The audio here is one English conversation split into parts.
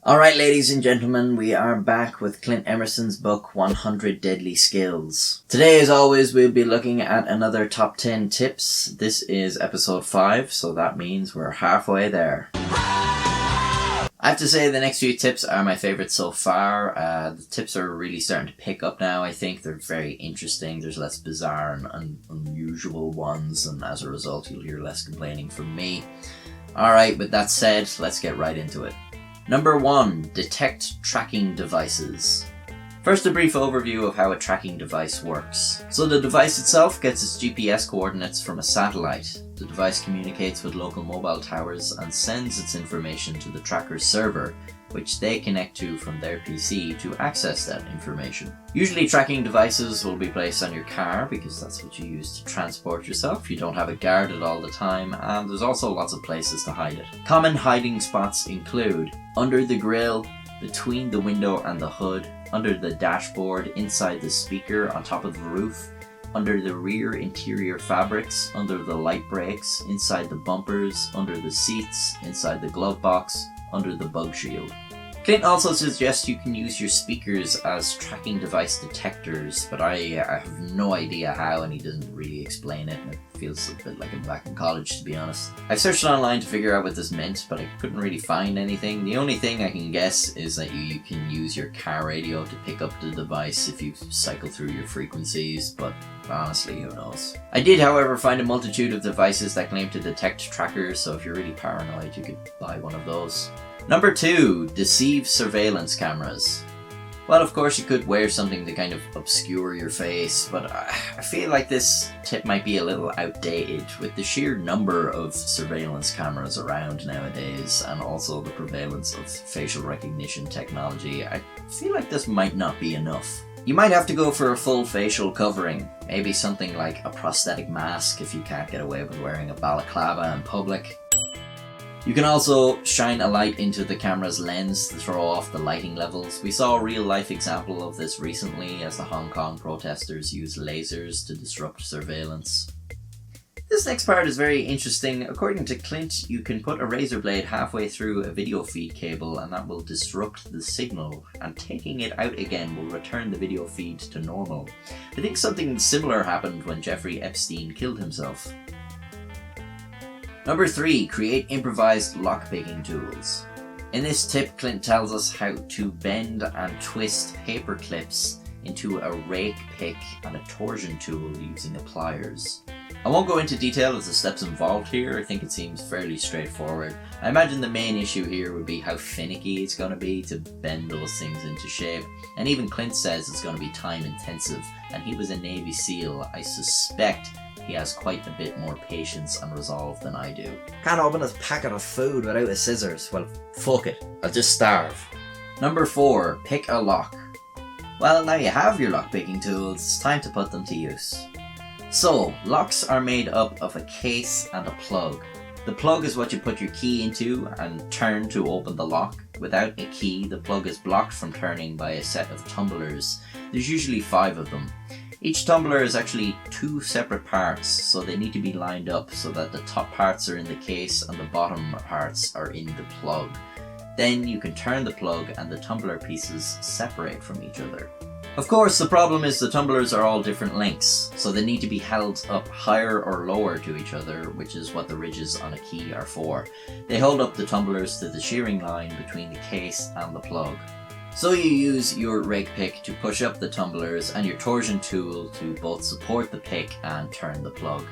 Alright, ladies and gentlemen, we are back with Clint Emerson's book 100 Deadly Skills. Today, as always, we'll be looking at another top 10 tips. This is episode 5, so that means we're halfway there. I have to say the next few tips are my favourites so far. The tips are really starting to pick up now, I think. They're very interesting. There's less bizarre and unusual ones, and as a result you'll hear less complaining from me. Alright, with that said, let's get right into it. Number 1. Detect tracking devices. First, a brief overview of how a tracking device works. So the device itself gets its GPS coordinates from a satellite. The device communicates with local mobile towers and sends its information to the tracker's server, which they connect to from their PC to access that information. Usually tracking devices will be placed on your car because that's what you use to transport yourself. You don't have it guarded all the time, and there's also lots of places to hide it. Common hiding spots include under the grille, between the window and the hood, under the dashboard, inside the speaker, on top of the roof, under the rear interior fabrics, under the light brakes, inside the bumpers, under the seats, inside the glove box, under the bug shield. Clint also suggests you can use your speakers as tracking device detectors, but I have no idea how, and he doesn't really explain it, and it feels a bit like I'm back in college, to be honest. I searched online to figure out what this meant, but I couldn't really find anything. The only thing I can guess is that you can use your car radio to pick up the device if you cycle through your frequencies, but honestly, who knows. I did, however, find a multitude of devices that claim to detect trackers, so if you're really paranoid, you could buy one of those. Number 2. Deceive surveillance cameras. Well, of course you could wear something to kind of obscure your face, but I feel like this tip might be a little outdated with the sheer number of surveillance cameras around nowadays, and also the prevalence of facial recognition technology. I feel like this might not be enough. You might have to go for a full facial covering, maybe something like a prosthetic mask if you can't get away with wearing a balaclava in public. You can also shine a light into the camera's lens to throw off the lighting levels. We saw a real-life example of this recently as the Hong Kong protesters used lasers to disrupt surveillance. This next part is very interesting. According to Clint, you can put a razor blade halfway through a video feed cable and that will disrupt the signal, and taking it out again will return the video feed to normal. I think something similar happened when Jeffrey Epstein killed himself. Number 3. Create improvised lockpicking tools. In this tip, Clint tells us how to bend and twist paper clips into a rake pick and a torsion tool using the pliers. I won't go into detail of the steps involved here. I think it seems fairly straightforward. I imagine the main issue here would be how finicky it's going to be to bend those things into shape. And even Clint says it's going to be time intensive, and he was a Navy SEAL. I suspect he has quite a bit more patience and resolve than I do. Can't open a packet of food without a scissors. Well, fuck it. I'll just starve. Number 4. Pick a lock. Well, now you have your lockpicking tools, it's time to put them to use. So, locks are made up of a case and a plug. The plug is what you put your key into and turn to open the lock. Without a key, the plug is blocked from turning by a set of tumblers. There's usually 5 of them. Each tumbler is actually 2 separate parts, so they need to be lined up so that the top parts are in the case and the bottom parts are in the plug. Then you can turn the plug and the tumbler pieces separate from each other. Of course, the problem is the tumblers are all different lengths, so they need to be held up higher or lower to each other, which is what the ridges on a key are for. They hold up the tumblers to the shearing line between the case and the plug. So you use your rake pick to push up the tumblers and your torsion tool to both support the pick and turn the plug.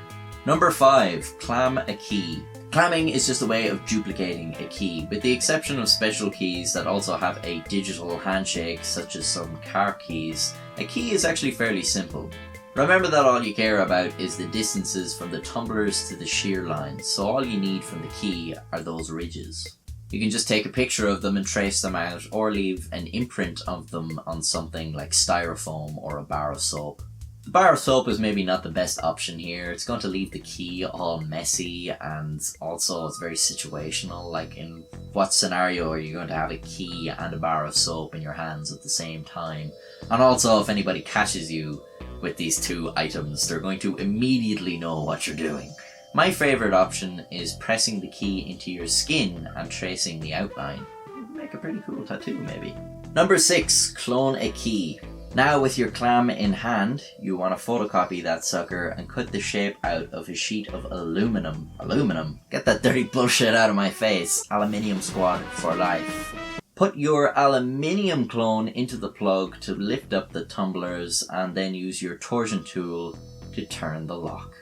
Number 5. Clam a key. Clamming is just a way of duplicating a key, with the exception of special keys that also have a digital handshake, such as some car keys. A key is actually fairly simple. Remember that all you care about is the distances from the tumblers to the shear lines, so all you need from the key are those ridges. You can just take a picture of them and trace them out, or leave an imprint of them on something like styrofoam or a bar of soap. The bar of soap is maybe not the best option here. It's going to leave the key all messy, and also it's very situational. Like, in what scenario are you going to have a key and a bar of soap in your hands at the same time? And also, if anybody catches you with these 2 items, they're going to immediately know what you're doing. My favourite option is pressing the key into your skin and tracing the outline. Make a pretty cool tattoo, maybe. Number 6, clone a key. Now with your Clam in hand, you want to photocopy that sucker and cut the shape out of a sheet of aluminum. Aluminum? Get that dirty bullshit out of my face. Aluminium squad for life. Put your aluminium clone into the plug to lift up the tumblers and then use your torsion tool to turn the lock.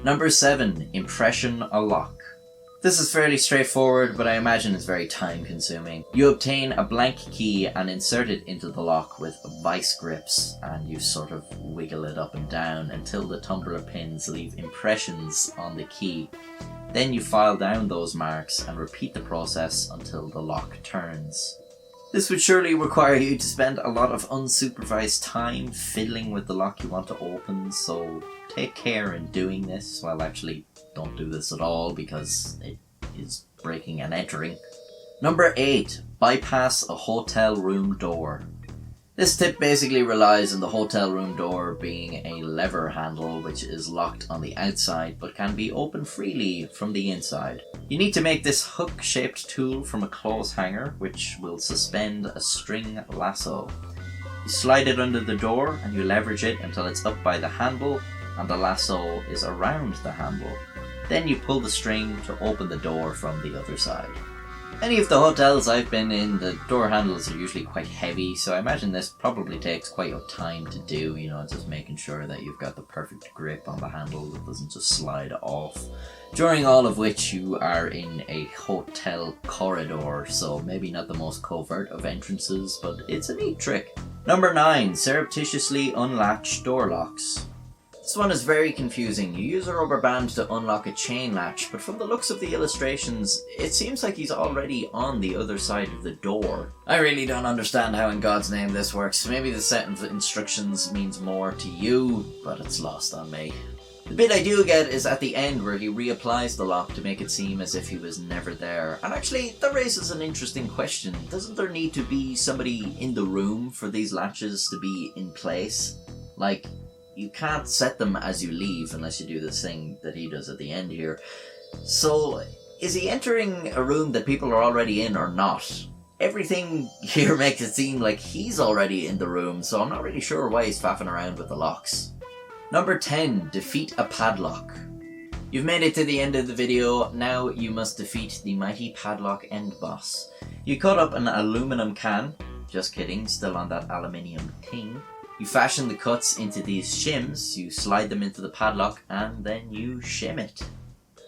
Number 7, impression a lock. This is fairly straightforward, but I imagine it's very time consuming. You obtain a blank key and insert it into the lock with vice grips, and you sort of wiggle it up and down until the tumbler pins leave impressions on the key. Then you file down those marks and repeat the process until the lock turns. This would surely require you to spend a lot of unsupervised time fiddling with the lock you want to open, so take care in doing this. Well, actually, don't do this at all because it is breaking and entering. Number 8, bypass a hotel room door. This tip basically relies on the hotel room door being a lever handle which is locked on the outside but can be opened freely from the inside. You need to make this hook-shaped tool from a clothes hanger which will suspend a string lasso. You slide it under the door and you leverage it until it's up by the handle and the lasso is around the handle. Then you pull the string to open the door from the other side. Any of the hotels I've been in, the door handles are usually quite heavy, so I imagine this probably takes quite a time to do, just making sure that you've got the perfect grip on the handle that doesn't just slide off. During all of which you are in a hotel corridor, so maybe not the most covert of entrances, but it's a neat trick. Number 9, surreptitiously unlatch door locks. This one is very confusing. You use a rubber band to unlock a chain latch, but from the looks of the illustrations, it seems like he's already on the other side of the door. I really don't understand how in God's name this works. Maybe the set of instructions means more to you, but it's lost on me. The bit I do get is at the end where he reapplies the lock to make it seem as if he was never there. And actually, that raises an interesting question. Doesn't there need to be somebody in the room for these latches to be in place? Like, you can't set them as you leave unless you do this thing that he does at the end here. So, is he entering a room that people are already in or not? Everything here makes it seem like he's already in the room, so I'm not really sure why he's faffing around with the locks. Number 10, defeat a padlock. You've made it to the end of the video, now you must defeat the mighty padlock end boss. You cut up an aluminum can, just kidding, still on that aluminium thing. You fashion the cuts into these shims, you slide them into the padlock, and then you shim it.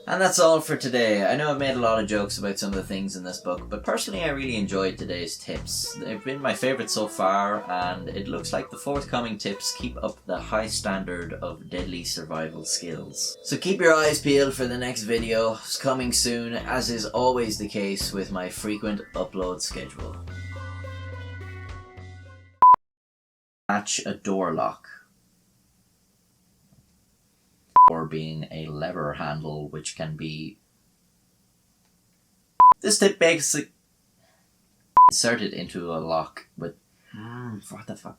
And that's all for today. I know I've made a lot of jokes about some of the things in this book, but personally I really enjoyed today's tips. They've been my favourite so far, and it looks like the forthcoming tips keep up the high standard of deadly survival skills. So keep your eyes peeled for the next video. It's coming soon, as is always the case with my frequent upload schedule. Match a door lock. Or being a lever handle which can be... This tip basically inserted into a lock with... what the fuck?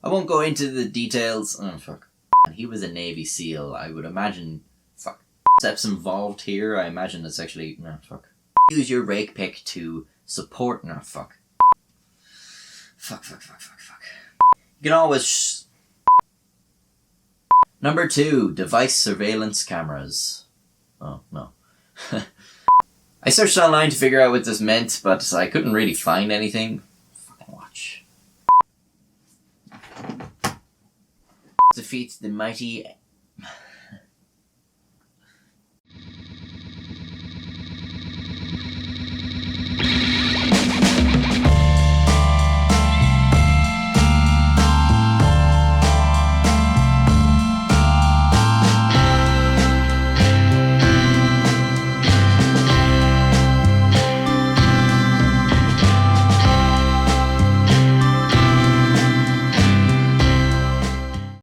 I won't go into the details. Oh fuck. He was a Navy SEAL. I would imagine... Fuck. Steps involved here. I imagine it's actually... No, fuck. Use your rake pick to support... No, fuck. Fuck. You can always... Number 2, device surveillance cameras. Oh, no. I searched online to figure out what this meant, but I couldn't really find anything. Fucking watch. Defeat the mighty